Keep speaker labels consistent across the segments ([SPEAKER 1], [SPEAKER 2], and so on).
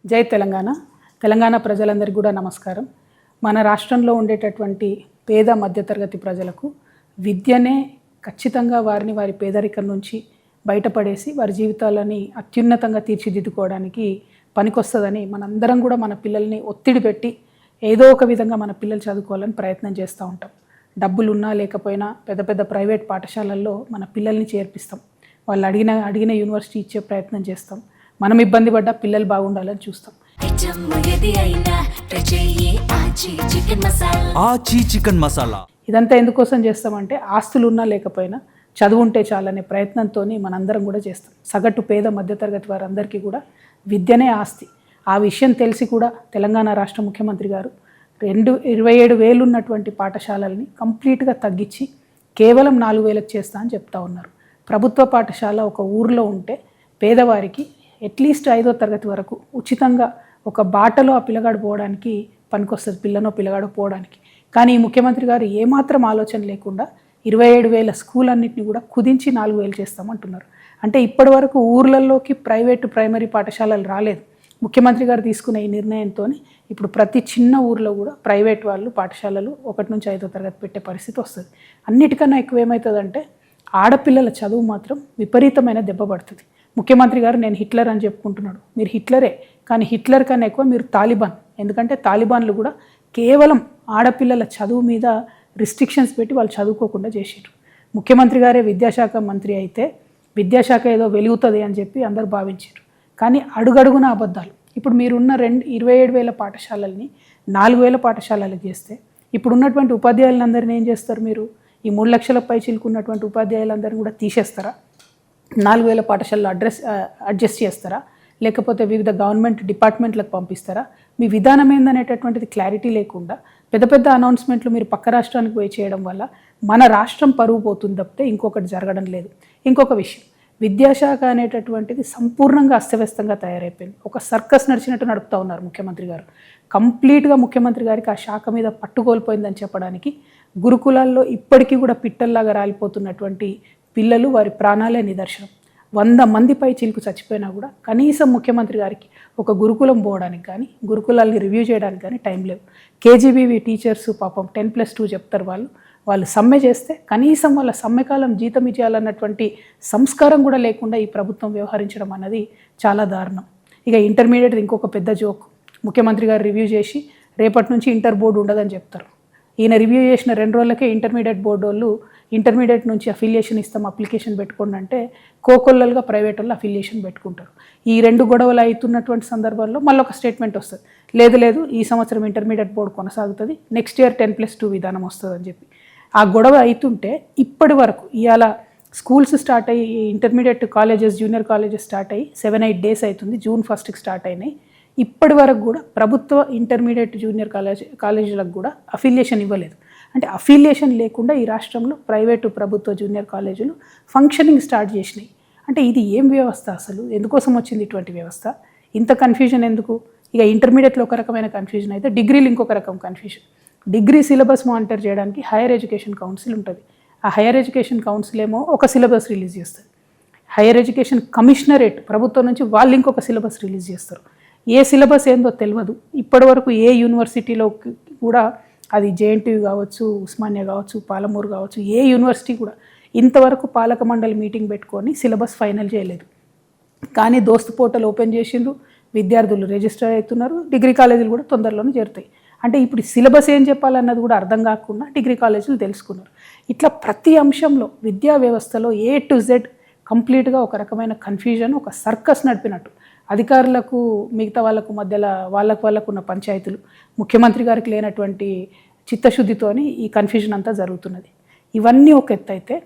[SPEAKER 1] జై తెలంగాణ. తెలంగాణ ప్రజలందరికీ కూడా నమస్కారం. మన రాష్ట్రంలో ఉండేటటువంటి పేద మధ్యతరగతి ప్రజలకు విద్యనే ఖచ్చితంగా వారిని వారి పేదరికం నుంచి బయటపడేసి వారి జీవితాలని అత్యున్నతంగా తీర్చిదిద్దుకోవడానికి పనికొస్తుందని మనందరం కూడా మన పిల్లల్ని ఒత్తిడి పెట్టి ఏదో ఒక విధంగా మన పిల్లలు చదువుకోవాలని ప్రయత్నం చేస్తూ ఉంటాం. డబ్బులు ఉన్నా లేకపోయినా పెద్ద పెద్ద ప్రైవేట్ పాఠశాలల్లో మన పిల్లల్ని చేర్పిస్తాం. వాళ్ళు అడిగిన యూనివర్సిటీ ఇచ్చే ప్రయత్నం చేస్తాం. మనం ఇబ్బంది పడ్డా పిల్లలు బాగుండాలని చూస్తాం. ఇదంతా ఎందుకోసం చేస్తామంటే ఆస్తులు ఉన్నా లేకపోయినా చదువు ఉంటే చాలనే ప్రయత్నంతో మనందరం కూడా చేస్తాం. సగటు పేద మధ్యతరగతి వారందరికీ కూడా విద్యనే ఆస్తి. ఆ విషయం తెలిసి కూడా తెలంగాణ రాష్ట్ర ముఖ్యమంత్రి గారు 27,000 ఉన్నటువంటి పాఠశాలల్ని కంప్లీట్గా తగ్గించి కేవలం 4,000కి చేస్తా అని చెప్తా ఉన్నారు. ప్రభుత్వ పాఠశాల ఒక ఊర్లో ఉంటే పేదవారికి అట్లీస్ట్ 5వ తరగతి వరకు ఉచితంగా ఒక బాటలో ఆ పిల్లగాడు పోవడానికి పనికొస్తుంది, పిల్లనో పిల్లగాడో పోవడానికి. కానీ ఈ ముఖ్యమంత్రి గారు ఏమాత్రం ఆలోచన లేకుండా 27,000 స్కూల్ అన్నింటినీ కూడా కుదించి 4,000 చేస్తామంటున్నారు. అంటే ఇప్పటి వరకు ఊర్లలోకి ప్రైమరీ పాఠశాలలు రాలేదు. ముఖ్యమంత్రి గారు తీసుకున్న ఈ నిర్ణయంతో ఇప్పుడు ప్రతి చిన్న ఊర్లో కూడా ప్రైవేట్ వాళ్ళు పాఠశాలలు 1 నుంచి 5వ తరగతి పెట్టే పరిస్థితి వస్తుంది. అన్నిటికన్నా ఎక్కువ ఏమవుతుందంటే ఆడపిల్లల చదువు మాత్రం విపరీతమైన దెబ్బ పడుతుంది. ముఖ్యమంత్రి గారు నేను హిట్లర్ అని చెప్పుకుంటున్నాడు. మీరు హిట్లరే, కానీ హిట్లర్ కన్నా ఎక్కువ మీరు తాలిబాన్. ఎందుకంటే తాలిబాన్లు కూడా కేవలం ఆడపిల్లల చదువు మీద రిస్ట్రిక్షన్స్ పెట్టి వాళ్ళు చదువుకోకుండా చేసారు. ముఖ్యమంత్రి గారే విద్యాశాఖ మంత్రి అయితే విద్యాశాఖ ఏదో వెలుగుతుంది అని చెప్పి అందరూ భావించారు. కానీ అడుగడుగున అబద్ధాలు. ఇప్పుడు మీరున్న 27,000 పాఠశాలల్ని 4,000 పాఠశాలలకు చేస్తే ఇప్పుడు ఉన్నటువంటి ఉపాధ్యాయులందరినీ ఏం చేస్తారు? మీరు ఈ 3 లక్షల పై చిలుకున్నటువంటి ఉపాధ్యాయులందరినీ కూడా తీసేస్తారా? 4,000 పాఠశాలలో అడ్జస్ట్ చేస్తారా? లేకపోతే వివిధ గవర్నమెంట్ డిపార్ట్మెంట్లకు పంపిస్తారా? మీ విధానం ఏందనేటటువంటిది క్లారిటీ లేకుండా పెద్ద పెద్ద అనౌన్స్మెంట్లు మీరు పక్క రాష్ట్రానికి పోయి చేయడం వల్ల మన రాష్ట్రం పరువు పోతుంది తప్పితే ఇంకొకటి జరగడం లేదు. ఇంకొక విషయం, విద్యాశాఖ అనేటటువంటిది సంపూర్ణంగా అస్తవ్యస్తంగా తయారైపోయింది. ఒక సర్కస్ నడిచినట్టు నడుపుతూ ఉన్నారు ముఖ్యమంత్రి గారు. కంప్లీట్గా ముఖ్యమంత్రి గారికి ఆ శాఖ మీద పట్టుకోల్పోయిందని చెప్పడానికి గురుకులాల్లో ఇప్పటికీ కూడా పిట్టల్లాగా రాలిపోతున్నటువంటి పిల్లలు, వారి ప్రాణాలే నిదర్శనం. 100 మంది పై చిలుకు చచ్చిపోయినా కూడా కనీసం ముఖ్యమంత్రి గారికి ఒక గురుకులం పోవడానికి కానీ గురుకులాల్ని రివ్యూ చేయడానికి కానీ టైం లేవు. కేజీబీవీ టీచర్స్ పాపం 10+2 చెప్తారు. వాళ్ళు సమ్మె చేస్తే కనీసం వాళ్ళ సమ్మెకాలం జీతం ఇచ్చేయాలన్నటువంటి సంస్కారం కూడా లేకుండా ఈ ప్రభుత్వం వ్యవహరించడం అన్నది చాలా దారుణం. ఇక ఇంటర్మీడియట్ ఇంకొక పెద్ద జోక్. ముఖ్యమంత్రి గారు రివ్యూ చేసి రేపటి నుంచి ఇంటర్ బోర్డు ఉండదని చెప్తారు. ఈయన రివ్యూ చేసిన 2 రోజులకే ఇంటర్మీడియట్ బోర్డు వాళ్ళు ఇంటర్మీడియట్ నుంచి అఫిలియేషన్ ఇస్తాం, అప్లికేషన్ పెట్టుకోండి అంటే కోకొల్లలుగా ప్రైవేట్ వాళ్ళు అఫిలియేషన్ పెట్టుకుంటారు. ఈ 2 గొడవలు అవుతున్నటువంటి సందర్భాల్లో మళ్ళీ ఒక స్టేట్మెంట్ వస్తుంది, లేదు ఈ సంవత్సరం ఇంటర్మీడియట్ బోర్డు కొనసాగుతుంది, నెక్స్ట్ ఇయర్ 10+2 విధానం వస్తుంది అని చెప్పి. ఆ గొడవ అవుతుంటే ఇప్పటి వరకు ఇవాళ స్కూల్స్ స్టార్ట్ అయ్యి intermediate colleges, junior colleges start అయ్యి 7-8 డేస్ అవుతుంది. June 1st స్టార్ట్ అయినాయి. ఇప్పటి వరకు కూడా ప్రభుత్వ ఇంటర్మీడియట్ జూనియర్ కాలేజీలకు కూడా అఫిలియేషన్ ఇవ్వలేదు. అంటే అఫిలియేషన్ లేకుండా ఈ రాష్ట్రంలో ప్రైవేటు ప్రభుత్వ జూనియర్ కాలేజీలు ఫంక్షనింగ్ స్టార్ట్ చేసినాయి. అంటే ఇది ఏం వ్యవస్థ అసలు? ఎందుకోసం వచ్చింది ఇటువంటి వ్యవస్థ? ఇంత కన్ఫ్యూజన్ ఎందుకు? ఇక ఇంటర్మీడియట్లో ఒక రకమైన కన్ఫ్యూజన్ అయితే డిగ్రీలు ఇంకొక రకం కన్ఫ్యూజన్. డిగ్రీ సిలబస్ మానిటర్ చేయడానికి హైయర్ ఎడ్యుకేషన్ కౌన్సిల్ ఉంటుంది. ఆ హైయర్ ఎడ్యుకేషన్ కౌన్సిల్ ఏమో ఒక సిలబస్ రిలీజ్ చేస్తుంది. హైయర్ ఎడ్యుకేషన్ కమిషనరేట్ ప్రభుత్వం నుంచి వాళ్ళు ఇంకొక సిలబస్ రిలీజ్ చేస్తారు. ఏ సిలబస్ ఏందో తెలియదు. ఇప్పటి వరకు ఏ యూనివర్సిటీలో కూడా, అది జేఎన్టీయూ కావచ్చు, ఉస్మానియా కావచ్చు, పాలమూరు కావచ్చు, ఏ యూనివర్సిటీ కూడా ఇంతవరకు పాలక మండలి మీటింగ్ పెట్టుకొని సిలబస్ ఫైనల్ చేయలేదు. కానీ దోస్తు పోర్టల్ ఓపెన్ చేసిండ్రు, విద్యార్థులు రిజిస్టర్ అవుతున్నారు, డిగ్రీ కాలేజీలు కూడా తొందరలోనే చేరుతాయి. అంటే ఇప్పుడు సిలబస్ ఏం చెప్పాలన్నది కూడా అర్థం కాకుండా డిగ్రీ కాలేజీలు తెలుసుకున్నారు. ఇట్లా ప్రతి అంశంలో విద్యా వ్యవస్థలో A to Z కంప్లీట్గా ఒక రకమైన కన్ఫ్యూజన్, ఒక సర్కస్ నడిపినట్టు. అధికారులకు మిగతా వాళ్ళకు మధ్యలో వాళ్ళకు ఉన్న పంచాయతీలు, ముఖ్యమంత్రి గారికి లేనటువంటి చిత్తశుద్ధితోని ఈ కన్ఫ్యూజన్ అంతా జరుగుతున్నది. ఇవన్నీ ఒక ఎత్తు అయితే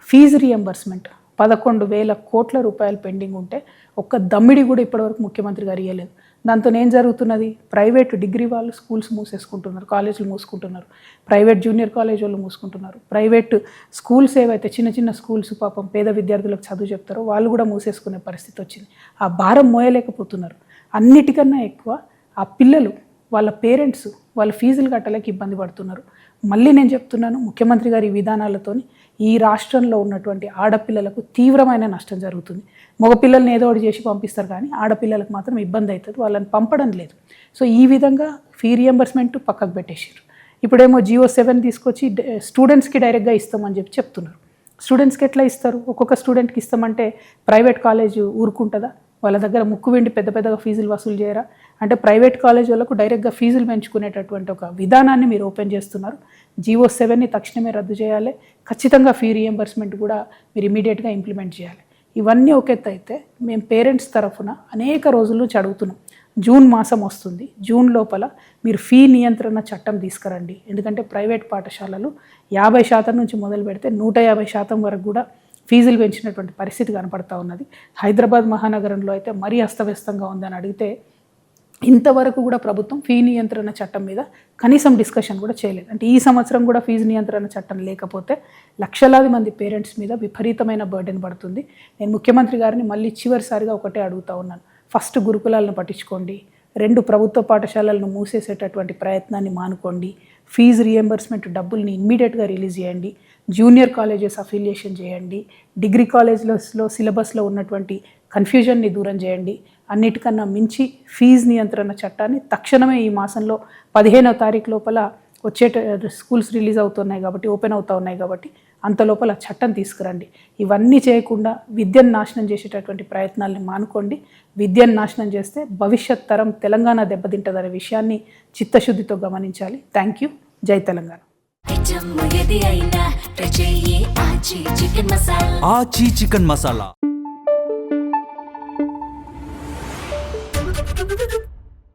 [SPEAKER 1] ఫీజు రియంబర్స్మెంట్ 11,000 కోట్ల రూపాయలు పెండింగ్ ఉంటే ఒక్క దమ్మిడి కూడా ఇప్పటివరకు ముఖ్యమంత్రి గారు ఇవ్వలేదు. దాంతో ఏం జరుగుతున్నది? ప్రైవేట్ డిగ్రీ వాళ్ళు స్కూల్స్ మూసేసుకుంటున్నారు, కాలేజీలు మూసుకుంటున్నారు, ప్రైవేట్ జూనియర్ కాలేజ్ వాళ్ళు మూసుకుంటున్నారు, ప్రైవేట్ స్కూల్స్ ఏవైతే చిన్న స్కూల్స్ పాపం పేద విద్యార్థులకు చదువు చెప్తారో వాళ్ళు కూడా మూసేసుకునే పరిస్థితి వచ్చింది. ఆ భారం మోయలేకపోతున్నారు. అన్నిటికన్నా ఎక్కువ ఆ పిల్లలు, వాళ్ళ పేరెంట్స్ వాళ్ళ ఫీజులు కట్టలేక ఇబ్బంది పడుతున్నారు. మళ్ళీ నేను చెప్తున్నాను, ముఖ్యమంత్రి గారి విధానాలతోని ఈ రాష్ట్రంలో ఉన్నటువంటి ఆడపిల్లలకు తీవ్రమైన నష్టం జరుగుతుంది. మగపిల్లల్ని ఏదో ఒకటి చేసి పంపిస్తారు కానీ ఆడపిల్లలకు మాత్రం ఇబ్బంది అవుతుంది, వాళ్ళని పంపడం లేదు. సో ఈ విధంగా ఫీ రియంబర్స్మెంట్ పక్కకు పెట్టేసారు. ఇప్పుడేమో GO7 తీసుకొచ్చి స్టూడెంట్స్కి డైరెక్ట్గా ఇస్తామని చెప్తున్నారు. స్టూడెంట్స్కి ఎట్లా ఇస్తారు? ఒక్కొక్క స్టూడెంట్కి ఇస్తామంటే ప్రైవేట్ కాలేజ్ ఊరుకుంటుందా? వాళ్ళ దగ్గర ముక్కు వెండి పెద్దగా ఫీజులు వసూలు చేయరా? అంటే ప్రైవేట్ కాలేజ్ వాళ్ళకు డైరెక్ట్గా ఫీజులు పెంచుకునేటటువంటి ఒక విధానాన్ని మీరు ఓపెన్ చేస్తున్నారు. GO7ని తక్షణమే రద్దు చేయాలి. ఖచ్చితంగా ఫీ రియంబర్స్మెంట్ కూడా మీరు ఇమీడియట్గా ఇంప్లిమెంట్ చేయాలి. ఇవన్నీ ఒక ఎత్తు అయితే మేము పేరెంట్స్ తరఫున అనేక రోజుల నుంచి అడుగుతున్నాం. జూన్ మాసం వస్తుంది, జూన్ లోపల మీరు ఫీ నియంత్రణ చట్టం తీసుకురండి. ఎందుకంటే ప్రైవేట్ పాఠశాలలు 50% నుంచి మొదలు పెడితే 150% వరకు కూడా ఫీజులు పెంచినటువంటి పరిస్థితి కనపడతా ఉన్నది. హైదరాబాద్ మహానగరంలో అయితే మరీ అస్తవ్యస్తంగా ఉందని అడిగితే ఇంతవరకు కూడా ప్రభుత్వం ఫీ నియంత్రణ చట్టం మీద కనీసం డిస్కషన్ కూడా చేయలేదు. అంటే ఈ సంవత్సరం కూడా ఫీజు నియంత్రణ చట్టం లేకపోతే లక్షలాది మంది పేరెంట్స్ మీద విపరీతమైన బర్డెన్ పడుతుంది. నేను ముఖ్యమంత్రి గారిని మళ్ళీ చివరిసారిగా ఒకటే అడుగుతా ఉన్నాను. ఫస్ట్ గురుకులాలను పట్టించుకోండి, 2 ప్రభుత్వ పాఠశాలలను మూసేసేటటువంటి ప్రయత్నాన్ని మానుకోండి, ఫీజు రియంబర్స్మెంట్ డబ్బుల్ని ఇమ్మీడియట్గా రిలీజ్ చేయండి, జూనియర్ కాలేజెస్ అఫిలియేషన్ చేయండి, డిగ్రీ కాలేజ్లో సిలబస్లో ఉన్నటువంటి కన్ఫ్యూజన్ని దూరం చేయండి. అన్నిటికన్నా మించి ఫీజు నియంత్రణ చట్టాన్ని తక్షణమే ఈ మాసంలో 15వ తారీఖు లోపల స్కూల్స్ రిలీజ్ అవుతున్నాయి కాబట్టి, ఓపెన్ అవుతూ ఉన్నాయి కాబట్టి అంత లోపల చట్టం తీసుకురండి. ఇవన్నీ చేయకుండా విద్యను నాశనం చేసేటటువంటి ప్రయత్నాల్ని మానుకోండి. విద్యను నాశనం చేస్తే భవిష్యత్ తరం తెలంగాణ దెబ్బతింటదనే విషయాన్ని చిత్తశుద్ధితో గమనించాలి. Thank you. జై తెలంగాణ.
[SPEAKER 2] ఆచి చికెన్ మసాలా.